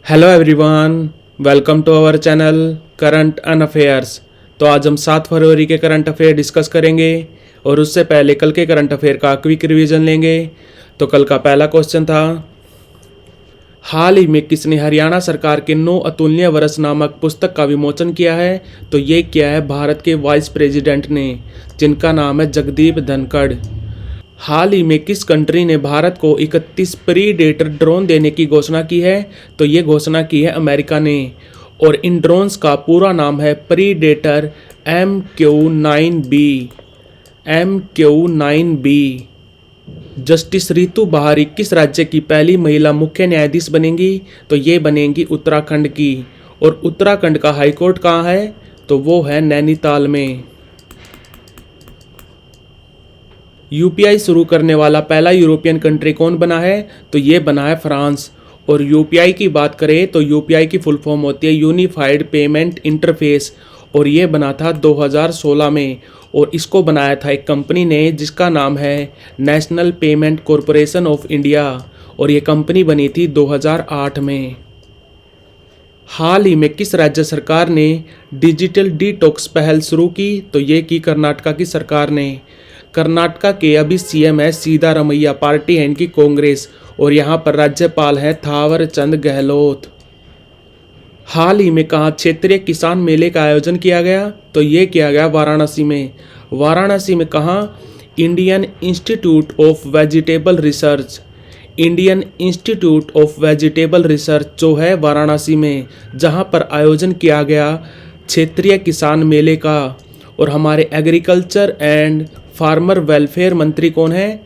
Hello everyone, welcome to our channel current and affairs. तो आज हम 7 फरवरी के करंट अफेयर डिस्कस करेंगे और उससे पहले कल के करंट अफेयर का क्विक रिवीजन लेंगे। तो कल का पहला क्वेश्चन था, हाल ही में किसने हरियाणा सरकार के 9 अतुलनीय वर्ष नामक पुस्तक का विमोचन किया है? तो ये किया है भारत के वाइस प्रेसिडेंट ने, जिनका नाम है जगदीप धनखड़। हाल ही में किस कंट्री ने भारत को 31 प्रीडेटर ड्रोन देने की घोषणा की है? तो ये घोषणा की है अमेरिका ने, और इन ड्रोन्स का पूरा नाम है प्रीडेटर MQ-9B। जस्टिस रितु बहारी किस राज्य की पहली महिला मुख्य न्यायाधीश बनेंगी? तो ये बनेंगी उत्तराखंड की। और उत्तराखंड का हाईकोर्ट कहाँ है? तो वो है नैनीताल में। यूपीआई शुरू करने वाला पहला यूरोपियन कंट्री कौन बना है? तो ये बना है फ्रांस। और यूपीआई की बात करें तो यूपीआई की फुल फॉर्म होती है यूनिफाइड पेमेंट इंटरफेस, और ये बना था 2016 में। और इसको बनाया था एक कंपनी ने जिसका नाम है national payment corporation of India, और ये कंपनी बनी थी 2008 में। हाल ही में किस राज्य सरकार ने डिजिटल डिटॉक्स पहल शुरू की? तो ये की कर्नाटका की सरकार ने। कर्नाटका के अभी सीएम है सिद्धारमैया, पार्टी है इनकी कांग्रेस, और यहाँ पर राज्यपाल है थावर चंद गहलोत। हाल ही में कहाँ क्षेत्रीय किसान मेले का आयोजन किया गया? तो ये किया गया वाराणसी में। वाराणसी में कहाँ? Indian institute of vegetable research, Indian institute of vegetable research जो है वाराणसी में, जहाँ पर आयोजन किया गया क्षेत्रीय किसान मेले का। और हमारे एग्रीकल्चर एंड फार्मर वेलफेयर मंत्री कौन है?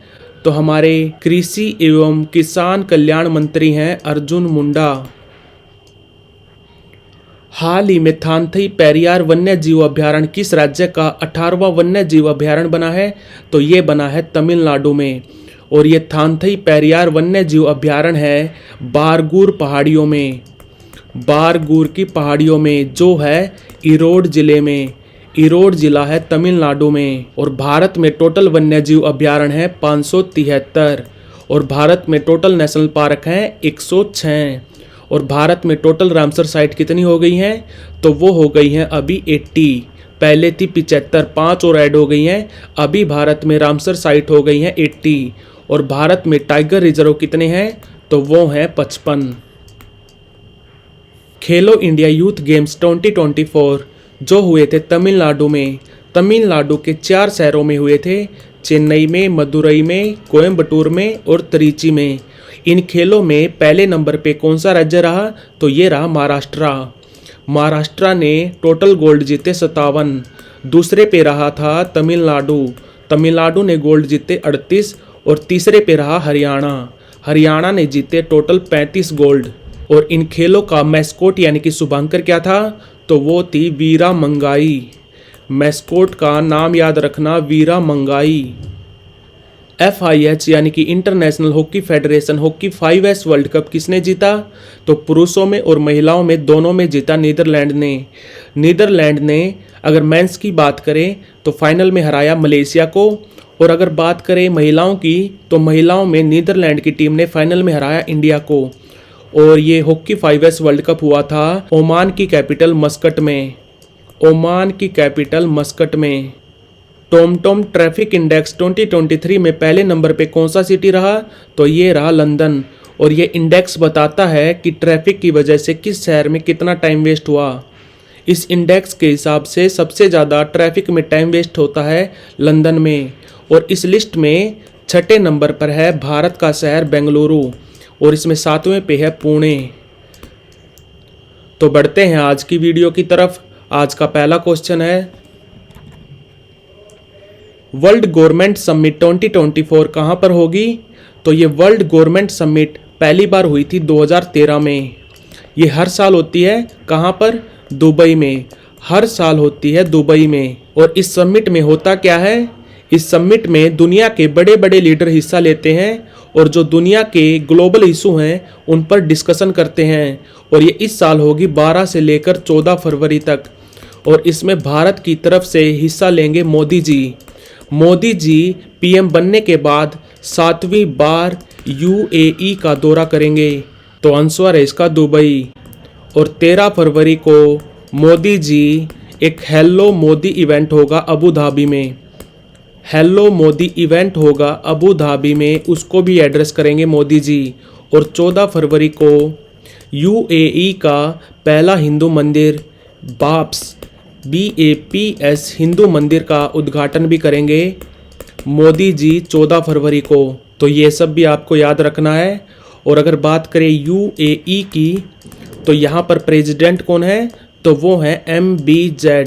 तो हमारे कृषि एवं किसान कल्याण मंत्री हैं अर्जुन मुंडा। हाल ही में थानथई पेरियार वन्य जीव अभ्यारण्य किस राज्य का 18वां वन्य जीव अभ्यारण्य बना है? तो ये बना है तमिलनाडु में। और ये थानथई पेरियार वन्य जीव अभ्यारण्य है बारगूर पहाड़ियों में, बारगूर की पहाड़ियों में, जो है इरोड जिले में। इरोड जिला है तमिलनाडु में। और भारत में टोटल वन्यजीव अभ्यारण्य है 573, और भारत में टोटल नेशनल पार्क हैं 106। और भारत में टोटल रामसर साइट कितनी हो गई हैं? तो वो हो गई हैं अभी 80, पहले थी 75, 5 और ऐड हो गई हैं। अभी भारत में रामसर साइट हो गई हैं 80। और भारत में टाइगर रिजर्व कितने हैं? तो वो हैं 55। खेलो इंडिया यूथ गेम्स 2024 जो हुए थे तमिलनाडु में, तमिलनाडु के 4 शहरों में हुए थे, चेन्नई में, मदुरई में, कोयम्बटूर में और त्रिची में। इन खेलों में पहले नंबर पे कौन सा राज्य रहा? तो ये रहा महाराष्ट्र। महाराष्ट्र ने टोटल गोल्ड जीते 57। दूसरे पे रहा था तमिलनाडु, तमिलनाडु ने गोल्ड जीते 38। और तीसरे पे रहा हरियाणा, हरियाणा ने जीते टोटल 35 गोल्ड। और इन खेलों का मैस्कोट यानी कि शुभांकर क्या था? तो वो थी वीरा मंगाई। मैस्कोट का नाम याद रखना, वीरा मंगाई। FIH यानी कि international hockey federation hockey 5S world cup किसने जीता? तो पुरुषों में और महिलाओं में दोनों में जीता नीदरलैंड ने। नीदरलैंड ने अगर मेंस की बात करें तो फाइनल में हराया मलेशिया को, और अगर बात करें महिलाओं की तो महिलाओं में नीदरलैंड की टीम ने फाइनल में हराया इंडिया को। और ये हॉकी 5S वर्ल्ड कप हुआ था ओमान की कैपिटल मस्कट में, ओमान की कैपिटल मस्कट में। टॉमटॉम ट्रैफिक इंडेक्स 2023 में पहले नंबर पे कौन सा सिटी रहा? तो ये रहा लंदन। और ये इंडेक्स बताता है कि ट्रैफिक की वजह से किस शहर में कितना टाइम वेस्ट हुआ। इस इंडेक्स के हिसाब से सबसे ज़्यादा ट्रैफिक में टाइम वेस्ट होता है लंदन में। और इस लिस्ट में 6ठे नंबर पर है भारत का शहर बेंगलुरु, और इसमें 7वें पे है पुणे। तो बढ़ते हैं आज की वीडियो की तरफ। आज का पहला क्वेश्चन है, वर्ल्ड गवर्नमेंट समिट 2024 कहाँ पर होगी? तो ये वर्ल्ड गवर्नमेंट समिट पहली बार हुई थी 2013 में। ये हर साल होती है कहाँ पर? दुबई में। हर साल होती है दुबई में। और इस समिट में होता क्या है? इस समिट में दुनिया के बड़े बड़े लीडर हिस्सा लेते हैं, और जो दुनिया के ग्लोबल इशू हैं उन पर डिस्कशन करते हैं। और ये इस साल होगी 12 से लेकर 14 फरवरी तक। और इसमें भारत की तरफ से हिस्सा लेंगे मोदी जी। मोदी जी PM बनने के बाद 7वीं बार UAE का दौरा करेंगे। तो आंसर है इसका दुबई। और 13 फरवरी को मोदी जी एक हेलो मोदी इवेंट होगा अबू धाबी में। हेलो मोदी इवेंट होगा अबू धाबी में, उसको भी एड्रेस करेंगे मोदी जी। और 14 फरवरी को यूएई का पहला हिंदू मंदिर BAPS हिंदू मंदिर का उद्घाटन भी करेंगे मोदी जी 14 फरवरी को। तो ये सब भी आपको याद रखना है। और अगर बात करें यूएई की, तो यहाँ पर प्रेसिडेंट कौन है, तो वो है MBZ,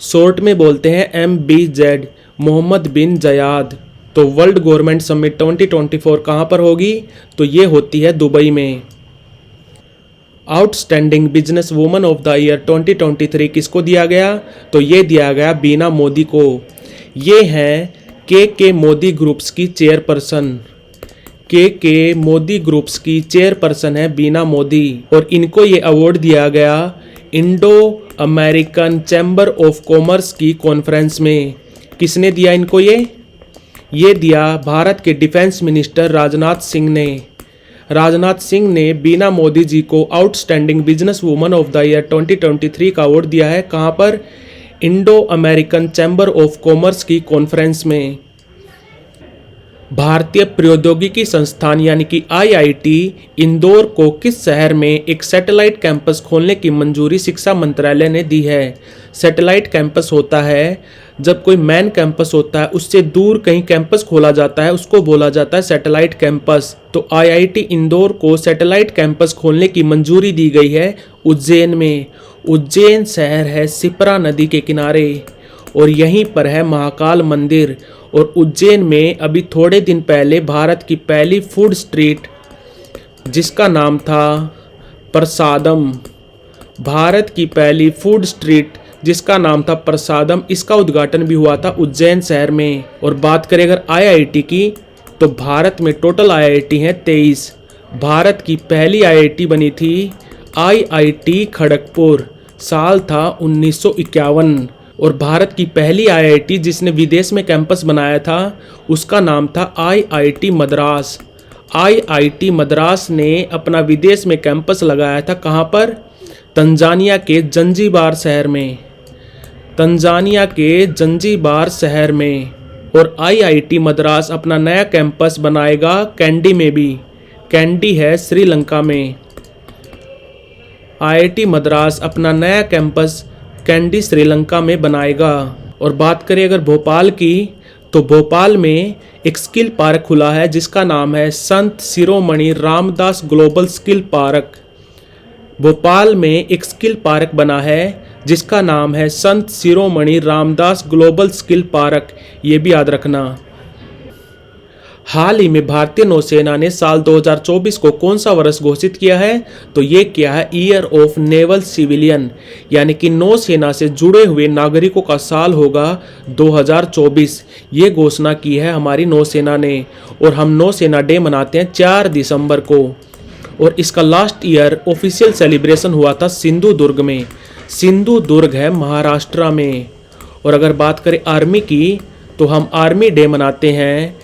शॉर्ट में बोलते हैं MBZ, मोहम्मद बिन जयाद। तो वर्ल्ड गवर्नमेंट समिट 2024 कहाँ पर होगी, तो ये होती है दुबई में। Outstanding business woman of the year 2023 किसको दिया गया, तो ये दिया गया बीना मोदी को। ये हैं के मोदी ग्रुप्स की चेयरपर्सन। के मोदी ग्रुप्स की चेयरपर्सन है बीना मोदी। और इनको ये अवार्ड दिया गया Indo American chamber of commerce की कॉन्फ्रेंस में। किसने दिया इनको ये दिया भारत के डिफेंस मिनिस्टर राजनाथ सिंह ने। राजनाथ सिंह ने बीना मोदी जी को outstanding business woman of the year 2023 का अवार्ड दिया है। कहाँ पर, Indo American chamber of commerce की कॉन्फ्रेंस में। भारतीय प्रौद्योगिकी संस्थान यानी कि IIT इंदौर को किस शहर में एक सैटेलाइट कैंपस खोलने की मंजूरी शिक्षा मंत्रालय ने दी है। सैटेलाइट कैंपस होता है जब कोई मेन कैंपस होता है उससे दूर कहीं कैंपस खोला जाता है, उसको बोला जाता है सैटेलाइट कैंपस। तो IIT इंदौर को सैटेलाइट कैंपस खोलने की मंजूरी दी गई है उज्जैन में। उज्जैन शहर है शिप्रा नदी के किनारे और यहीं पर है महाकाल मंदिर। और उज्जैन में अभी थोड़े दिन पहले भारत की पहली फूड स्ट्रीट जिसका नाम था प्रसादम, भारत की पहली फूड स्ट्रीट जिसका नाम था प्रसादम, इसका उद्घाटन भी हुआ था उज्जैन शहर में। और बात करें अगर IIT की, तो भारत में टोटल IIT हैं 23। भारत की पहली IIT बनी थी IIT खड़गपुर, साल था 1951। और भारत की पहली IIT जिसने विदेश में कैंपस बनाया था उसका नाम था IIT मद्रास। IIT मद्रास ने अपना विदेश में कैंपस लगाया था कहाँ पर, तंजानिया के जंजीबार शहर में। तंजानिया के जंजीबार शहर में। और IIT मद्रास अपना नया कैंपस बनाएगा कैंडी में भी। कैंडी है श्रीलंका में। IIT मद्रास अपना नया कैंपस कैंडी श्रीलंका में बनाएगा। और बात करें अगर भोपाल की, तो भोपाल में एक स्किल पार्क खुला है जिसका नाम है Sant Shiromani Ramdas global skill park. Bhopal में एक स्किल पार्क बना है जिसका नाम है Sant Shiromani Ramdas global skill park, ये भी याद रखना। हाल ही में भारतीय नौसेना ने साल 2024 को कौन सा वर्ष घोषित किया है, तो ये किया है ईयर ऑफ नेवल सिविलियन, यानी कि नौसेना से जुड़े हुए नागरिकों का साल होगा 2024। ये घोषणा की है हमारी नौसेना ने। और हम नौसेना डे मनाते हैं 4 दिसंबर को। और इसका लास्ट ईयर ऑफिशियल सेलिब्रेशन हुआ था सिंधुदुर्ग में। सिंधुदुर्ग है महाराष्ट्र में। और अगर बात करें आर्मी की, तो हम आर्मी डे मनाते हैं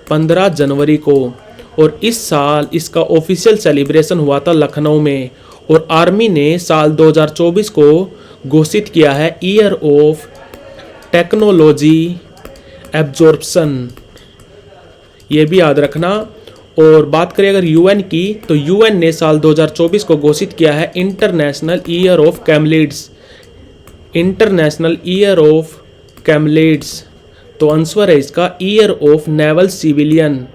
15 जनवरी को। और इस साल इसका ऑफिशियल सेलिब्रेशन हुआ था लखनऊ में। और आर्मी ने साल 2024 को घोषित किया है ईयर ऑफ टेक्नोलॉजी एब्जॉर्प्शन, ये भी याद रखना। और बात करें अगर UN की, तो UN ने साल 2024 को घोषित किया है international year of कैमलिड्स। International year of कैमलिड्स, तो आंसर है इसका ईयर ऑफ नेवल सिविलियन।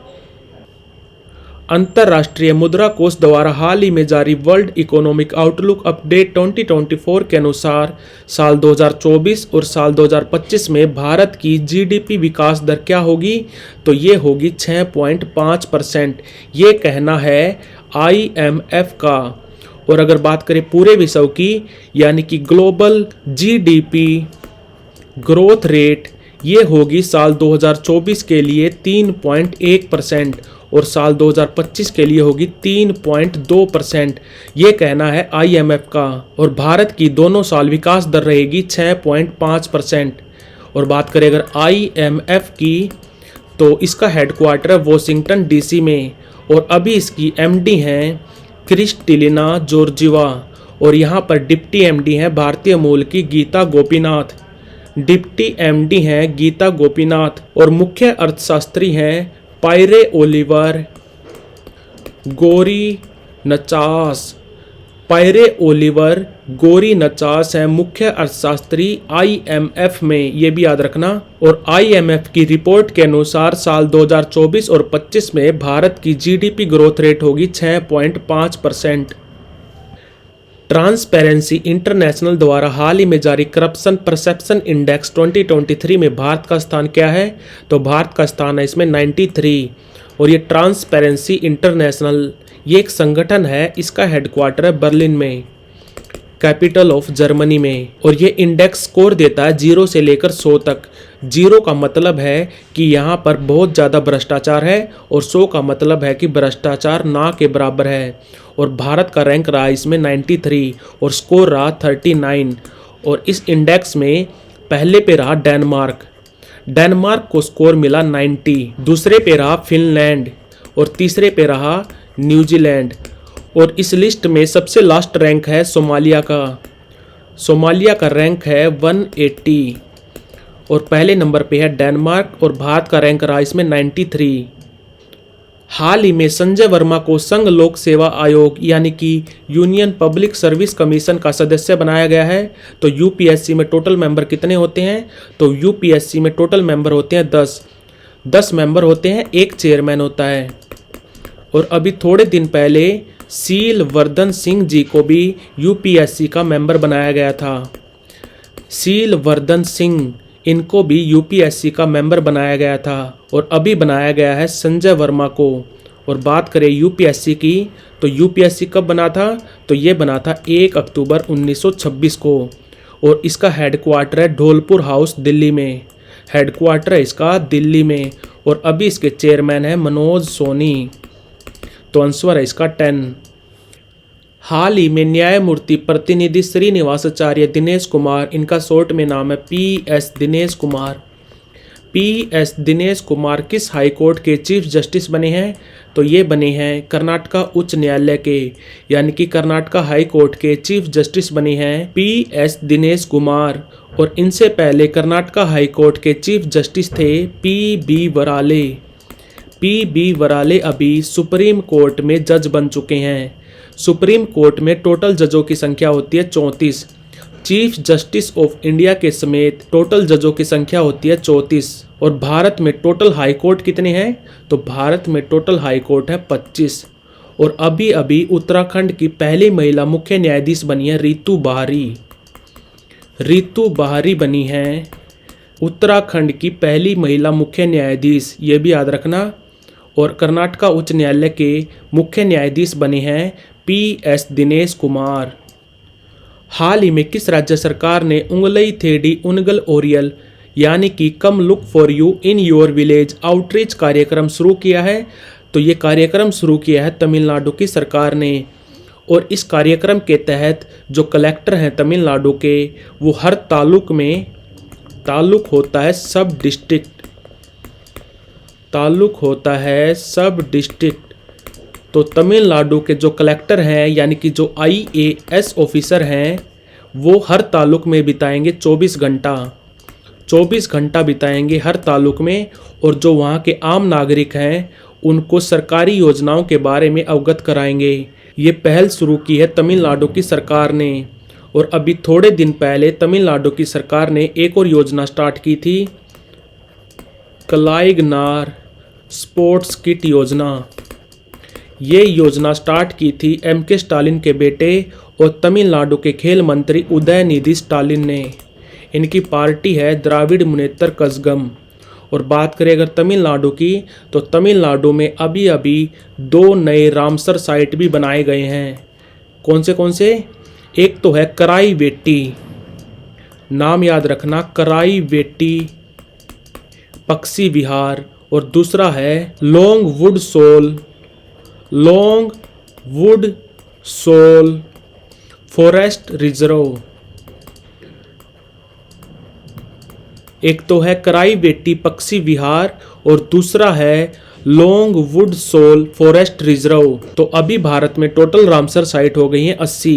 अंतर्राष्ट्रीय मुद्रा कोष द्वारा हाल ही में जारी वर्ल्ड इकोनॉमिक आउटलुक अपडेट 2024 के अनुसार साल 2024 और साल 2025 में भारत की GDP विकास दर क्या होगी, तो ये होगी 6.5%। ये कहना है IMF का। और अगर बात करें पूरे विश्व की, यानी कि ग्लोबल GDP ग्रोथ रेट, ये होगी साल 2024 के लिए 3.1% और साल 2025 के लिए होगी 3.2%। ये कहना है IMF का। और भारत की दोनों साल विकास दर रहेगी 6.5%। और बात करें अगर IMF की, तो इसका हेडक्वार्टर है वॉशिंगटन DC में। और अभी इसकी MD हैं क्रिस्टिलिना जॉर्जिवा। और यहाँ पर डिप्टी एमडी हैं भारतीय मूल की गीता गोपीनाथ। डिप्टी एमडी हैं गीता गोपीनाथ और मुख्य अर्थशास्त्री हैं पायरे ओलिवर गोरी नचास। पायरे ओलिवर गोरी नचास हैं मुख्य अर्थशास्त्री आईएमएफ में, ये भी याद रखना। और आईएमएफ की रिपोर्ट के अनुसार साल 2024 और 25 में भारत की जीडीपी ग्रोथ रेट होगी 6.5%। ट्रांसपेरेंसी इंटरनेशनल द्वारा हाल ही में जारी करप्शन परसेप्शन इंडेक्स 2023 में भारत का स्थान क्या है? तो भारत का स्थान है इसमें 93। और ये ट्रांसपेरेंसी इंटरनेशनल ये एक संगठन है, इसका हेडक्वार्टर है बर्लिन में, कैपिटल ऑफ जर्मनी में। और ये इंडेक्स स्कोर देता है 0 से लेकर 100 तक। 0 का मतलब है कि यहाँ पर बहुत ज़्यादा भ्रष्टाचार है और 100 का मतलब है कि भ्रष्टाचार ना के बराबर है। और भारत का रैंक रहा इसमें 93 और स्कोर रहा 39। और इस इंडेक्स में पहले पे रहा डेनमार्क को स्कोर मिला 90, दूसरे पे रहा फिनलैंड और तीसरे पे रहा न्यूजीलैंड। और इस लिस्ट में सबसे लास्ट रैंक है सोमालिया का रैंक है 180 और पहले नंबर पे है डेनमार्क और भारत का रैंक रहा इसमें 93। हाल ही में संजय वर्मा को संघ लोक सेवा आयोग यानी कि यूनियन पब्लिक सर्विस कमीशन का सदस्य बनाया गया है। तो यूपीएससी में टोटल मेंबर कितने होते हैं? तो यूपीएससी में टोटल मेंबर होते हैं 10 मेंबर होते हैं, एक चेयरमैन होता है। और अभी थोड़े दिन पहले सील वर्धन सिंह जी को भी यूपीएससी का मेंबर बनाया गया था। सील वर्धन सिंह इनको भी यूपीएससी का मेंबर बनाया गया था। और अभी बनाया गया है संजय वर्मा को। और बात करें यूपीएससी की, तो यूपीएससी कब बना था? तो ये बना था 1 अक्टूबर 1926 को। और इसका हेडक्वार्टर है ढोलपुर हाउस दिल्ली में, हेडक्वार्टर है इसका दिल्ली में। और अभी इसके चेयरमैन है मनोज सोनी। तो आंसर है इसका 10। हाल ही में न्यायमूर्ति प्रतिनिधि श्रीनिवासाचार्य दिनेश कुमार, इनका शॉर्ट में नाम है पीएस दिनेश कुमार किस हाई कोर्ट के चीफ जस्टिस बने हैं? तो ये बने हैं कर्नाटका उच्च न्यायालय के, यानी कि कर्नाटका हाई कोर्ट के चीफ जस्टिस बने हैं पीएस दिनेश कुमार। और इनसे पहले कर्नाटका हाई कोर्ट के चीफ जस्टिस थे पीबी वराले अभी सुप्रीम कोर्ट में जज बन चुके हैं। सुप्रीम कोर्ट में टोटल जजों की संख्या होती है 34। चीफ जस्टिस ऑफ इंडिया के समेत टोटल जजों की संख्या होती है 34। और भारत में टोटल हाई कोर्ट कितने हैं? तो भारत में टोटल हाई कोर्ट है 25। और अभी अभी उत्तराखंड की पहली महिला मुख्य न्यायाधीश बनी है रीतू बहारी बनी है उत्तराखंड की पहली महिला मुख्य न्यायाधीश, ये भी याद रखना। और कर्नाटका उच्च न्यायालय के मुख्य न्यायाधीश बने हैं पीएस दिनेश कुमार। हाल ही में किस राज्य सरकार ने उंगलई थेडी उनगल ओरियल यानी कि कम look for you in your village outreach कार्यक्रम शुरू किया है? तो ये कार्यक्रम शुरू किया है तमिलनाडु की सरकार ने। और इस कार्यक्रम के तहत जो कलेक्टर हैं तमिलनाडु के, वो हर ताल्लुक होता है सब डिस्ट्रिक्ट। तो तमिलनाडु के जो कलेक्टर हैं यानी कि जो आईएएस ऑफिसर हैं, वो हर ताल्लुक में बिताएंगे 24 घंटा बिताएंगे हर ताल्लुक में। और जो वहाँ के आम नागरिक हैं उनको सरकारी योजनाओं के बारे में अवगत कराएंगे। ये पहल शुरू की है तमिलनाडु की सरकार ने। और अभी थोड़े दिन पहले तमिलनाडु की सरकार ने एक और योजना स्टार्ट की थी, कलाइगनार स्पोर्ट्स किट योजना। ये योजना स्टार्ट की थी एमके स्टालिन के बेटे और तमिलनाडु के खेल मंत्री उदयनिधि स्टालिन ने। इनकी पार्टी है द्राविड़ मुनेत्र कज़गम। और बात करें अगर तमिलनाडु की, तो तमिलनाडु में अभी अभी 2 नए रामसर साइट भी बनाए गए हैं। कौन से? एक तो है कराई वेट्टी, नाम याद रखना, कराई वेट्टी पक्षी विहार। और दूसरा है लॉन्गवुड सोल फॉरेस्ट रिजर्व। एक तो है कराई वेट्टी पक्षी विहार और दूसरा है Longwood Shola forest reserve. तो अभी भारत में टोटल रामसर साइट हो गई हैं 80,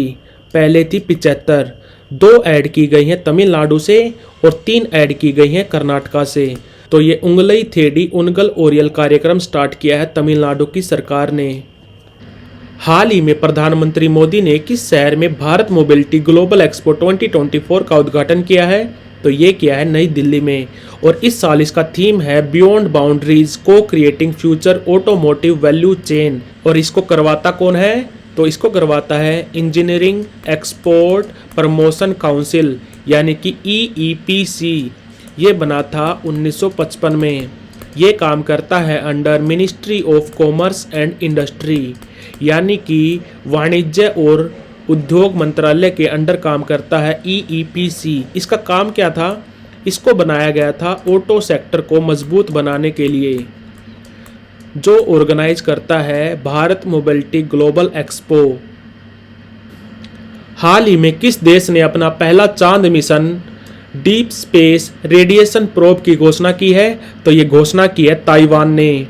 पहले थी 75। 2 ऐड की गई हैं तमिलनाडु से और 3 ऐड की गई हैं कर्नाटका से। तो ये उंगलई थेडी उनगल ओरियल कार्यक्रम स्टार्ट किया है तमिलनाडु की सरकार ने। हाल ही में प्रधानमंत्री मोदी ने किस शहर में भारत मोबिलिटी ग्लोबल एक्सपो 2024 का उद्घाटन किया है? तो ये किया है नई दिल्ली में। और इस साल इसका थीम है बियॉन्ड बाउंड्रीज को creating future automotive value chain. और इसको करवाता कौन है? तो इसको करवाता है इंजीनियरिंग एक्सपोर्ट प्रमोशन काउंसिल यानी कि EEPC। ये बना था 1955 में। ये काम करता है under ministry of commerce and industry यानी कि वाणिज्य और उद्योग मंत्रालय के अंडर काम करता है EEPC। इसका काम क्या था? इसको बनाया गया था ऑटो सेक्टर को मजबूत बनाने के लिए। जो ऑर्गेनाइज करता है भारत मोबिलिटी ग्लोबल एक्सपो। हाल ही में किस देश ने अपना पहला चांद mission deep space radiation probe की घोषणा की है? तो ये घोषणा की है ताइवान ने।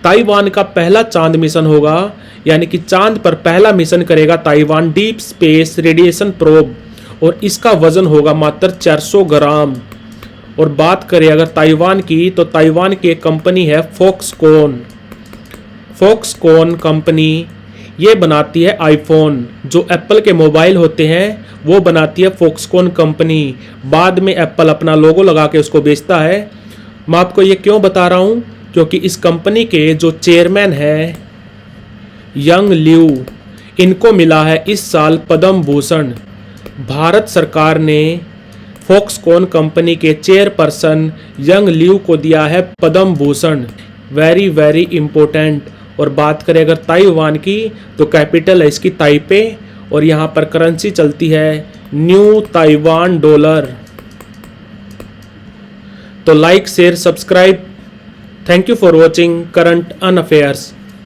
ताइवान का पहला चांद मिशन होगा यानी कि चांद पर पहला मिशन करेगा Taiwan deep space radiation probe और इसका वजन होगा मात्र 400 ग्राम। और बात करें अगर ताइवान की तो ताइवान की एक कंपनी है फॉक्सकॉन। फॉक्सकॉन कंपनी ये बनाती है आईफोन। जो एप्पल के मोबाइल होते हैं वो बनाती है फॉक्सकॉन कंपनी। बाद में एप्पल अपना लोगो लगा के उसको बेचता है। मैं आपको ये क्यों बता रहा हूँ? क्योंकि इस कंपनी के जो चेयरमैन है यंग लिऊ, इनको मिला है इस साल पद्म भूषण। भारत सरकार ने फॉक्सकॉन कंपनी के चेयरपर्सन यंग लिऊ को दिया है Padma Bhushan. Very very important. और बात करें अगर ताइवान की तो कैपिटल है इसकी ताइपे और यहाँ पर करेंसी चलती है न्यू ताइवान डॉलर। तो like share subscribe. Thank you for watching current and affairs.